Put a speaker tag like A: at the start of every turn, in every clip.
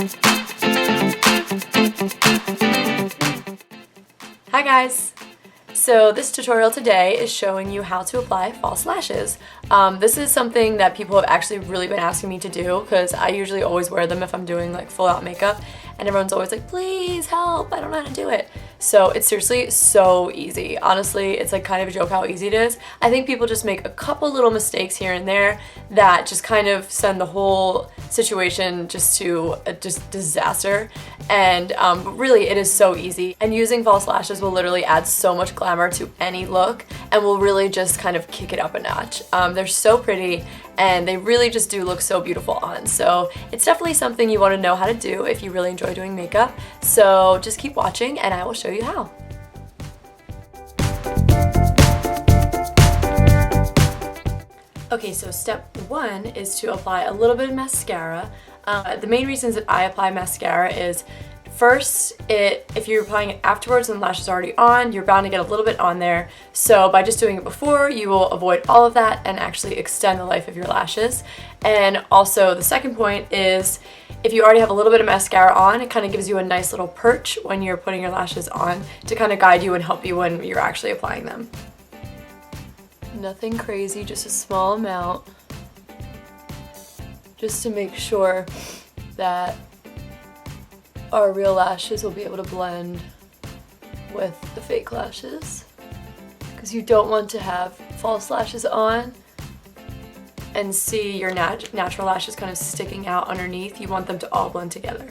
A: Hi guys! So this tutorial today is showing you how to apply false lashes. This is something that people have actually really been asking me to do because I usually always wear them if I'm doing like full out makeup, and everyone's always like, please help, I don't know how to do it. So it's seriously so easy. Honestly, it's like kind of a joke how easy it is. I think people just make a couple little mistakes here and there that just kind of send the whole situation just to a disaster. And really it is so easy, and using false lashes will literally add so much glamour to any look and will really just kind of kick it up a notch. They're so pretty and they really just do look so beautiful on, so it's definitely something you want to know how to do if you really enjoy doing makeup. So just keep watching and I will show you how. Okay, so step one is to apply a little bit of mascara. The main reasons that I apply mascara is, first, if you're applying it afterwards and the lash is already on, you're bound to get a little bit on there. So by just doing it before, you will avoid all of that and actually extend the life of your lashes. And also the second point is, if you already have a little bit of mascara on, it kind of gives you a nice little perch when you're putting your lashes on to kind of guide you and help you when you're actually applying them. Nothing crazy, just a small amount, just to make sure that our real lashes will be able to blend with the fake lashes, because you don't want to have false lashes on and see your natural lashes kind of sticking out underneath. You want them to all blend together.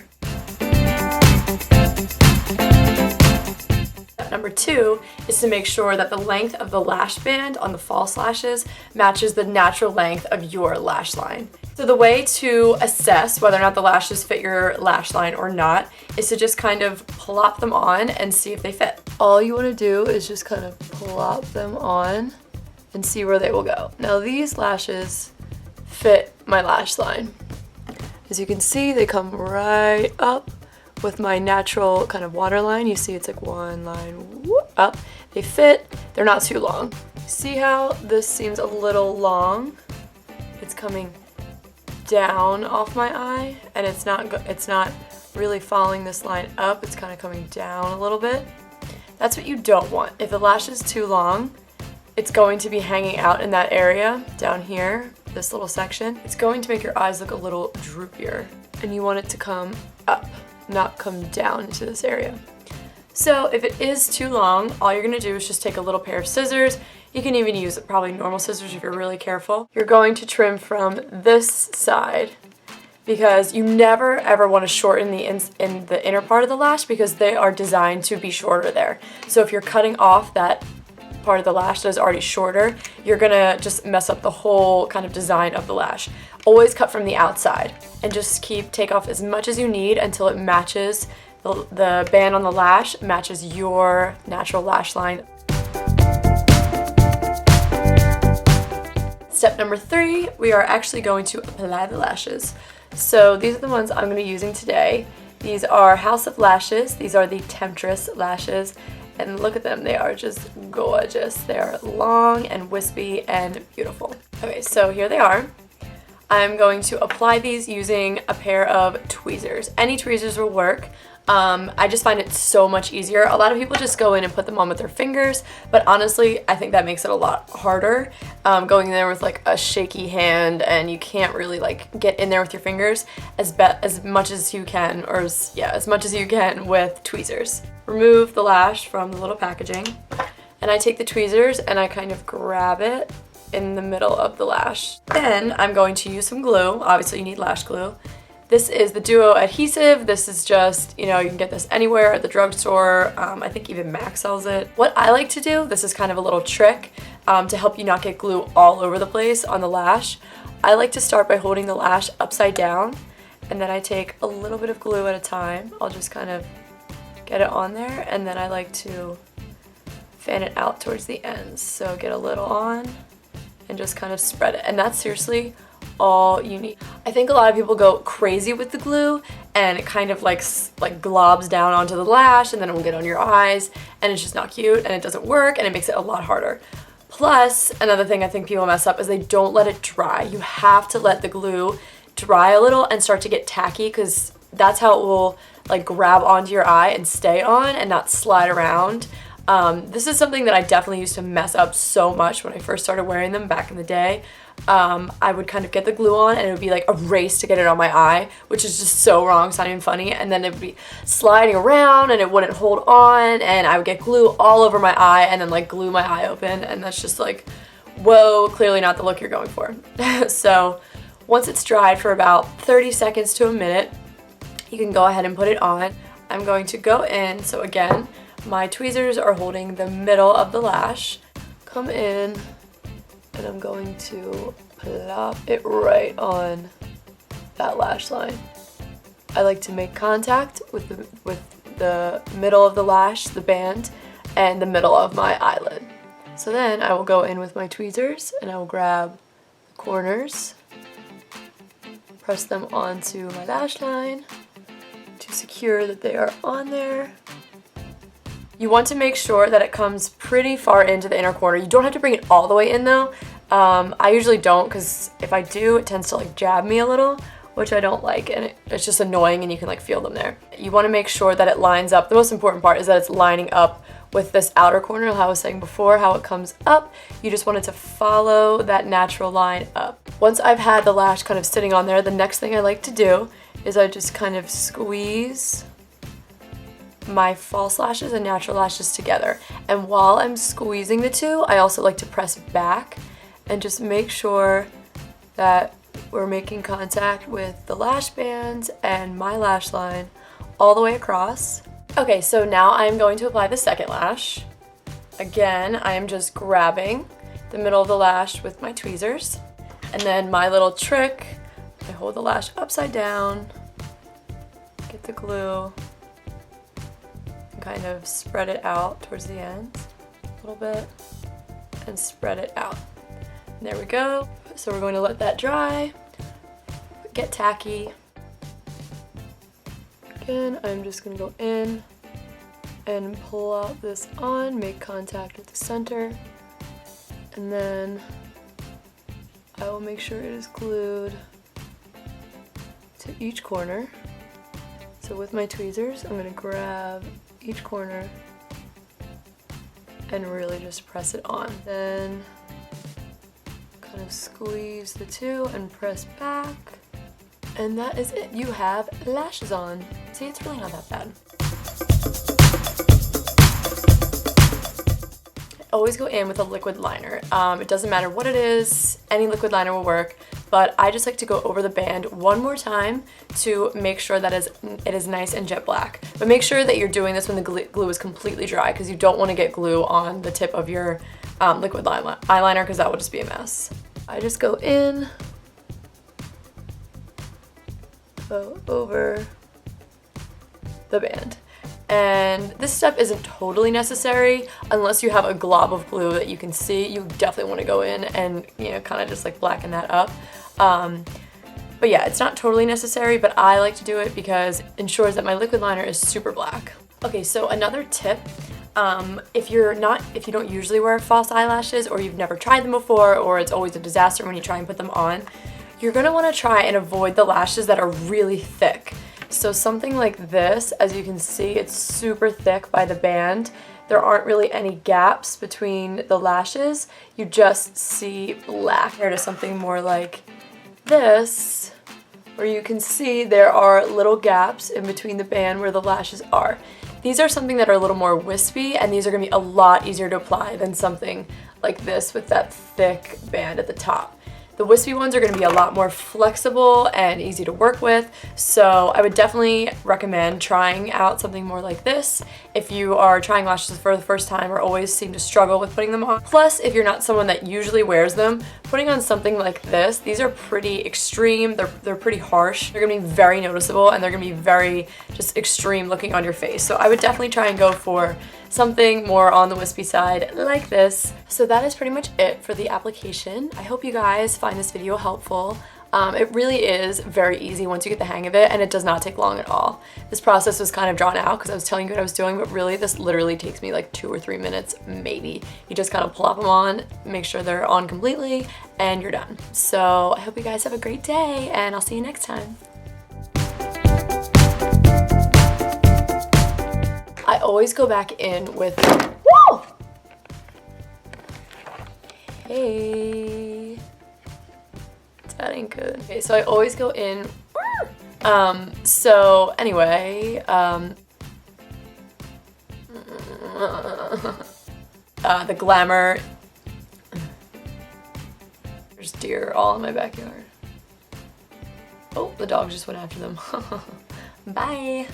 A: Number two is to make sure that the length of the lash band on the false lashes matches the natural length of your lash line. So the way to assess whether or not the lashes fit your lash line or not is to just kind of plop them on and see if they fit. All you want to do is just kind of plop them on and see where they will go. Now these lashes fit my lash line. As you can see, they come right up with my natural kind of waterline. You see it's like one line whoop, up. They fit, they're not too long. See how this seems a little long? It's coming down off my eye, and it's not really following this line up, it's kind of coming down a little bit. That's what you don't want. If the lash is too long, it's going to be hanging out in that area down here, this little section. It's going to make your eyes look a little droopier, and you want it to come up, not come down into this area. So if it is too long, all you're going to do is just take a little pair of scissors. You can even use probably normal scissors if you're really careful. You're going to trim from this side, because you never ever want to shorten in the inner part of the lash, because they are designed to be shorter there. So if you're cutting off that part of the lash that is already shorter, you're gonna just mess up the whole kind of design of the lash. Always cut from the outside and just take off as much as you need until it matches the band on the lash matches your natural lash line. Step number three, we are actually going to apply the lashes. So these are the ones I'm going to be using today. These are House of Lashes. These are the Temptress lashes. And look at them, they are just gorgeous. They are long and wispy and beautiful. Okay, so here they are. I'm going to apply these using a pair of tweezers. Any tweezers will work. I just find it so much easier. A lot of people just go in and put them on with their fingers, but honestly, I think that makes it a lot harder. Going in there with like a shaky hand, and you can't really like get in there with your fingers as much as you can, or as much as you can with tweezers. Remove the lash from the little packaging, and I take the tweezers and I kind of grab it in the middle of the lash. Then I'm going to use some glue. Obviously you need lash glue. This is the Duo adhesive. This is just, you can get this anywhere at the drugstore. I think even Mac sells it. What I like to do, this is kind of a little trick to help you not get glue all over the place on the lash. I like to start by holding the lash upside down, and then I take a little bit of glue at a time. I'll just kind of get it on there, and then I like to fan it out towards the ends. So get a little on and just kind of spread it. And that's seriously all you need. I think a lot of people go crazy with the glue, and it kind of like globs down onto the lash, and then it will get on your eyes, and it's just not cute, and it doesn't work, and it makes it a lot harder. Plus, another thing I think people mess up is they don't let it dry. You have to let the glue dry a little and start to get tacky, because that's how it will like grab onto your eye and stay on and not slide around. This is something that I definitely used to mess up so much when I first started wearing them back in the day. I would kind of get the glue on and it would be like a race to get it on my eye, which is just so wrong. It's not even funny. And then it would be sliding around and it wouldn't hold on, and I would get glue all over my eye and then like glue my eye open, and that's just like, whoa, clearly not the look you're going for. So once it's dried for about 30 seconds to a minute, you can go ahead and put it on. I'm going to go in, so again, my tweezers are holding the middle of the lash. Come in, and I'm going to plop it right on that lash line. I like to make contact with the middle of the lash, the band, and the middle of my eyelid. So then I will go in with my tweezers and I will grab the corners, press them onto my lash line to secure that they are on there. You want to make sure that it comes pretty far into the inner corner. You don't have to bring it all the way in though. I usually don't, because if I do, it tends to like jab me a little, which I don't like, and it's just annoying and you can like feel them there. You want to make sure that it lines up. The most important part is that it's lining up with this outer corner, how I was saying before, how it comes up. You just want it to follow that natural line up. Once I've had the lash kind of sitting on there, the next thing I like to do is I just kind of squeeze my false lashes and natural lashes together. And while I'm squeezing the two, I also like to press back and just make sure that we're making contact with the lash bands and my lash line all the way across. Okay, so now I'm going to apply the second lash. Again, I am just grabbing the middle of the lash with my tweezers. And then my little trick, I hold the lash upside down, get the glue, kind of spread it out towards the end a little bit and spread it out. And there we go. So we're going to let that dry, get tacky. Again, I'm just going to go in and pull out this on, make contact with the center, and then I will make sure it is glued to each corner. So with my tweezers, I'm going to grab each corner and really just press it on. Then kind of squeeze the two and press back. And that is it. You have lashes on. See, it's really not that bad. I always go in with a liquid liner. It doesn't matter what it is, any liquid liner will work, but I just like to go over the band one more time to make sure that it is nice and jet black. But make sure that you're doing this when the glue is completely dry, because you don't want to get glue on the tip of your liquid eyeliner, because that will just be a mess. I just go in, go over the band. And this step isn't totally necessary unless you have a glob of glue that you can see. You definitely want to go in and, you know, kind of just like blacken that up. But yeah, it's not totally necessary, but I like to do it because it ensures that my liquid liner is super black. Okay, so another tip, if you don't usually wear false eyelashes, or you've never tried them before, or it's always a disaster when you try and put them on, you're gonna want to try and avoid the lashes that are really thick. So something like this, as you can see, it's super thick by the band. There aren't really any gaps between the lashes. You just see black. Compared to something more like this, where you can see there are little gaps in between the band where the lashes are. These are something that are a little more wispy, and these are gonna be a lot easier to apply than something like this with that thick band at the top. The wispy ones are going to be a lot more flexible and easy to work with, so I would definitely recommend trying out something more like this if you are trying lashes for the first time or always seem to struggle with putting them on. Plus, if you're not someone that usually wears them, putting on something like this, these are pretty extreme, they're pretty harsh, they're going to be very noticeable, and they're going to be very just extreme looking on your face. So I would definitely try and go for something more on the wispy side like this. So that is pretty much it for the application. I hope you guys find this video helpful. It really is very easy once you get the hang of it, and it does not take long at all. This process was kind of drawn out because I was telling you what I was doing, but really this literally takes me like 2 or 3 minutes, maybe. You just kind of plop them on, make sure they're on completely, and you're done. So I hope you guys have a great day, and I'll see you next time. always go back in with, whoa! Hey, that ain't good. Okay, so I always go in, so anyway, the glamour, there's deer all in my backyard. Oh, the dog just went after them. Bye.